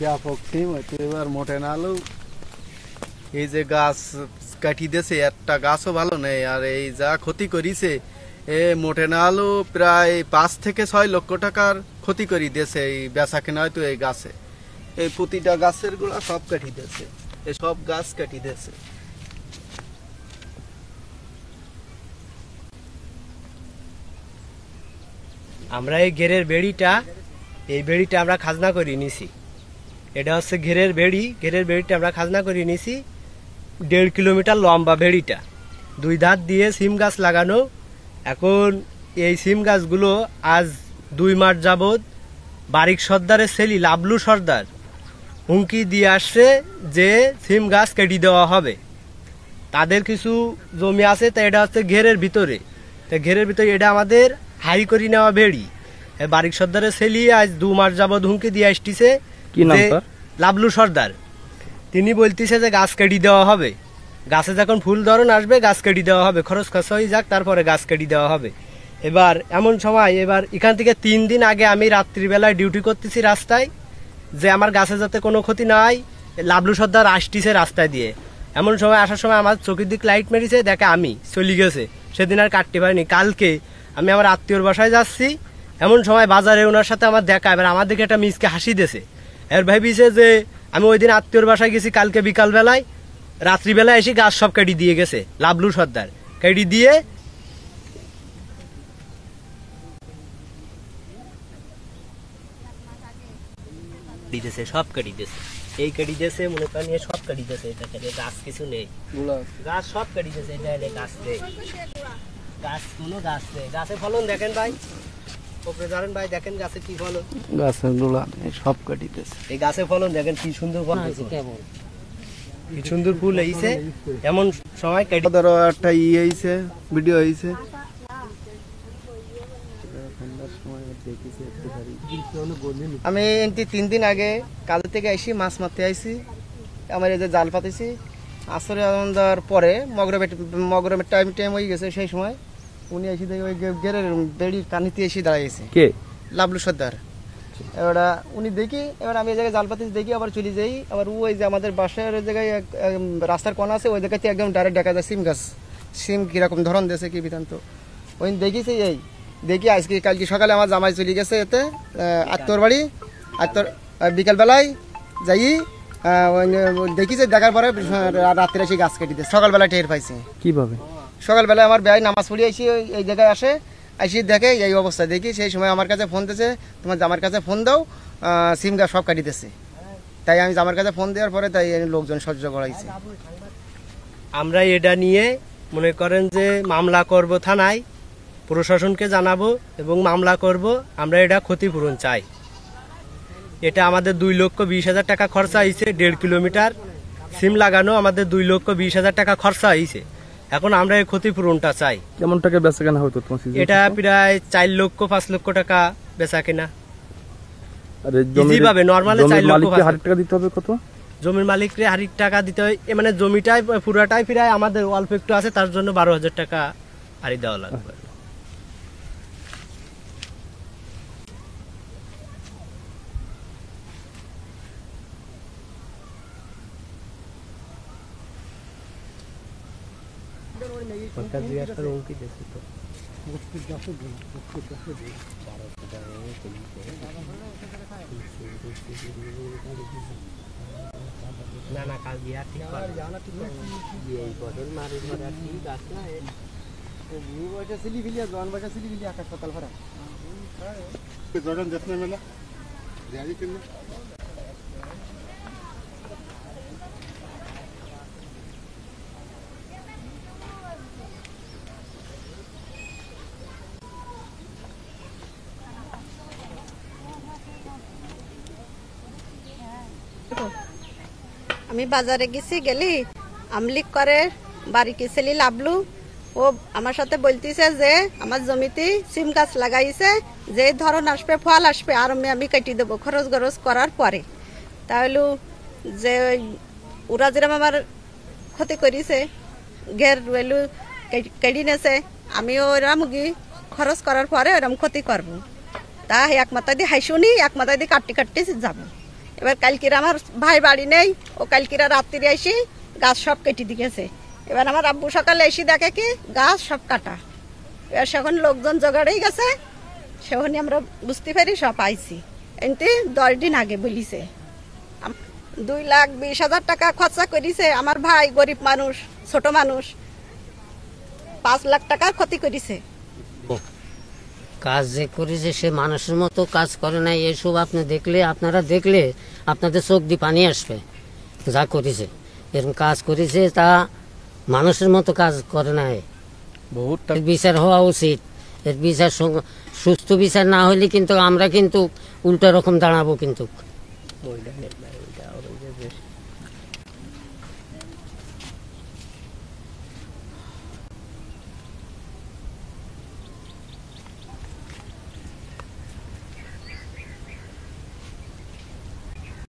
ব্যাপক সিম হয়তো এবার মোটে না আলু। এই যে গাছ কাটি দিয়েছে, একটা গাছও ভালো নেই, আর এই যা ক্ষতি করিছে এ মোটে না আলু প্রায় 5 থেকে 6 লক্ষ টাকার ক্ষতি করে দিয়েছে এই বেচা কেনা হয়তো এই গাছে। এই প্রতিটা গাছের গুলা সব কাটি দিয়েছে, এই সব গাছ কাটি দিয়েছে। আমরা এই ঘেরের বেড়িটা আমরা খাজনা করে নিছি। এটা হচ্ছে ঘেরের বেড়িটা আমরা খাজনা করে নিছি। 1.5 কিলোমিটার লম্বা বেড়িটা, 2 ধার দিয়ে সিম গাছ লাগানো। এখন এই সিম গাছগুলো আজ 2 মাস যাবৎ বারিক সর্দারের ছেলে লাবলু সর্দার হুমকি দিয়ে আসছে যে সিম গাছ কেটে দেওয়া হবে। তাদের কিছু জমি আছে, তা এটা হচ্ছে ঘেরের ভিতরে। তা ঘেরের ভিতরে এটা আমাদের হাই করে নেওয়া বেড়ি। বারিক সর্দারের ছেলে আজ 2 মাস যাবৎ হুমকি দিয়ে আসতেছে। কি নাম তার? লাবলু সর্দার। তিনি বলতেছে যে গাছ কেটে দেওয়া হবে, গাছে যখন ফুল ধরন আসবে গাছ কেটে দেওয়া হবে, খরচ খরচা হয়ে যাক, তারপরে গাছ কেটে দেওয়া হবে। এবার এমন সময়, এবার এখান থেকে 3 দিন আগে আমি রাত্রিবেলায় ডিউটি করতেছি রাস্তায়, যে আমার গাছে যাতে কোনো ক্ষতি না হয়। লাবলু সর্দার আসতেছে রাস্তায় দিয়ে, এমন সময় আসার সময় আমার চোখের দিক লাইট মেরেছে, দেখে আমি চলে গেছে। সেদিন আর কাটতে পারিনি। কালকে আমি আমার আত্মীয়র বাসায় যাচ্ছি, এমন সময় বাজারে ওনার সাথে আমার দেখা। এবার আমার দিকে একটা মিসকে হাসি দিয়েছে। এর ভাবিছে যে আমি ওই দিন আত্মীয়র বাসায় গেছি কালকে বিকালবেলায়, রাত্রিবেলায় এসে গাছ সব কেটে দিয়ে গেছে লাবলু সর্দার। কেটে দিয়ে দিতেছে, সব কেটে দিয়েছে। এই কেটে দিয়েছে, মনে করেন সব কেটে দিয়েছে। গাছ কিছু নেই, গাছ সব কেটে দিয়েছে। গাছ নেই, গাছ কোনো গাছ নেই। গাছে ফলন দেখেন ভাই, ওপরে ধরেন ভাই, দেখেন গাছে কি ফলন, গাছের গুলা সব কাটি দিয়েছে। এই গাছে ফলন দেখেন কি সুন্দর ফল, কি সুন্দর ফুল হয়েছে। এমন সময় কেটে ধরো একটা হয়েছে, ভিডিও হয়েছে। আমি 3 দিন আগে কাল থেকে আইসি, মাছ মারতে আইসি। আমার এই যে জাল পাতেছি, আসরে দেওয়ার পরে মগরমের টাইম হয়ে গেছে। সেই সময় উনি এসে দেখে ওই গেরের বেড়ির কানিতে এসে দাঁড়াইছে কে? লাবলু সর্দার। এবার উনি দেখি, এবার আমি এই জায়গায় জাল পাতিস দেখি, আবার চলে যাই। আবার ওই যে আমাদের বাসার জায়গায় রাস্তার কোনা আছে, ওই জায়গাতে একদম ডাইরেক্ট দেখা যায় সিম গাছ। সিম কিরকম ধরন দিয়েছে কি বিধান্ত ওই দেখিছে। এই দেখি আজকে কালকে সকালে আমার জামাই চলে গেছে এতে আত্মর বাড়ি, আত্মর বিকালবেলায় যাই দেখিছে। দেখার পরে রাত্রে এসে গাছ কেটে দিয়েছে। সকালবেলায় টের পাইছে। কিভাবে? সকালবেলায় আমার ভাই নামাজ পড়ে আইসি, এই জায়গায় আসে, আইসি দেখে এই অবস্থা। দেখি সেই সময় আমার কাছে ফোন দিয়েছে, তোমার জামার কাছে ফোন দাও, সিম গাছ সব কাটি দিয়েছে। তাই আমি জামার কাছে ফোন দেওয়ার পরে তাই লোকজন সহ্য করাইছে। আমরা এটা নিয়ে মনে করেন যে মামলা করব থানায়, প্রশাসনকে জানাবো এবং মামলা করব। আমরা এটা ক্ষতিপূরণ চাই। এটা আমাদের 2,20,000 টাকা খরচা হয়েছে। 1.5 কিলোমিটার সিম লাগানো আমাদের 2,20,000 টাকা খরচা হয়েছে। এখন আমরা এই ক্ষতিপূরণটা চাই। কেমন টাকা বেচা কেনা হতো তোমার? এটা প্রায় 4 লক্ষ 5 লক্ষ টাকা বেচা কেনা। নর্মালি 4 লক্ষ টাকা দিতে হবে। কত? জমির মালিককে 1,000 টাকা দিতে হয়। মানে জমিটাই পুরাটাই প্রায় আমাদের অল্প একটু আছে, তার জন্য 12,000 টাকা হারি দেওয়া লাগবে। না না, কাল গিয়া ঠিক এই বদল মারি ধরা ঠিক আছে না। নিউ বয়সে সিলিভিলিয়া, জন বয়সে সিলিভিলিয়া আকাশ পাতাল ভরা জর্ডন দেখনে মেলা যাই কিনা। আমি বাজারে গেছি, গেলি আমলিক করে বাড়ি ছেলে লাবলু, ও আমার সাথে বলতেছে যে আমার জমিতে সিম গাছ লাগাইছে, যে ধরন আসবে ফল আসবে আর আমি কেটে দেবো খরচ গরচ করার পরে। তাহলে যে ওরা যেরকম আমার ক্ষতি করেছে, ঘের রইলু কেটে নেছে, আমিও ওরকম খরচ করার পরে ওরকম ক্ষতি করবো। তা এক মাথা দিয়ে হাইশুনি, এক মাথা দিয়ে কাটতে কাটতে যাব। এবার কালকিরা আমার ভাই বাড়ি নেই, ও কালকিরা রাত্রি এসে গাছ সব কেটে দিয়েছে। এবার আমার আব্বু সকালে এসে দেখে কি গাছ সব কাটা। এবার সেখন লোকজন জোগাড়েই গেছে, সেখানে আমরা বুঝতে পারি সব আইছি। এমনি 10 দিন আগে বলিছে 2,20,000 টাকা খরচা করেছে আমার ভাই, গরিব মানুষ, ছোট মানুষ, 5 লাখ টাকার ক্ষতি করেছে। কাজ যে করেছে সে মানুষের মতো কাজ করে নাই। এসব আপনারা দেখলে আপনাদের চোখ দিয়ে পানি আসবে। যা করেছে এরকম কাজ করেছে তা মানুষের মতো কাজ করে নাই। বহুত এর বিচার হওয়া উচিত। এর বিচার সুস্থ বিচার না হলে কিন্তু আমরা কিন্তু উল্টা রকম দাঁড়াবো কিন্তু।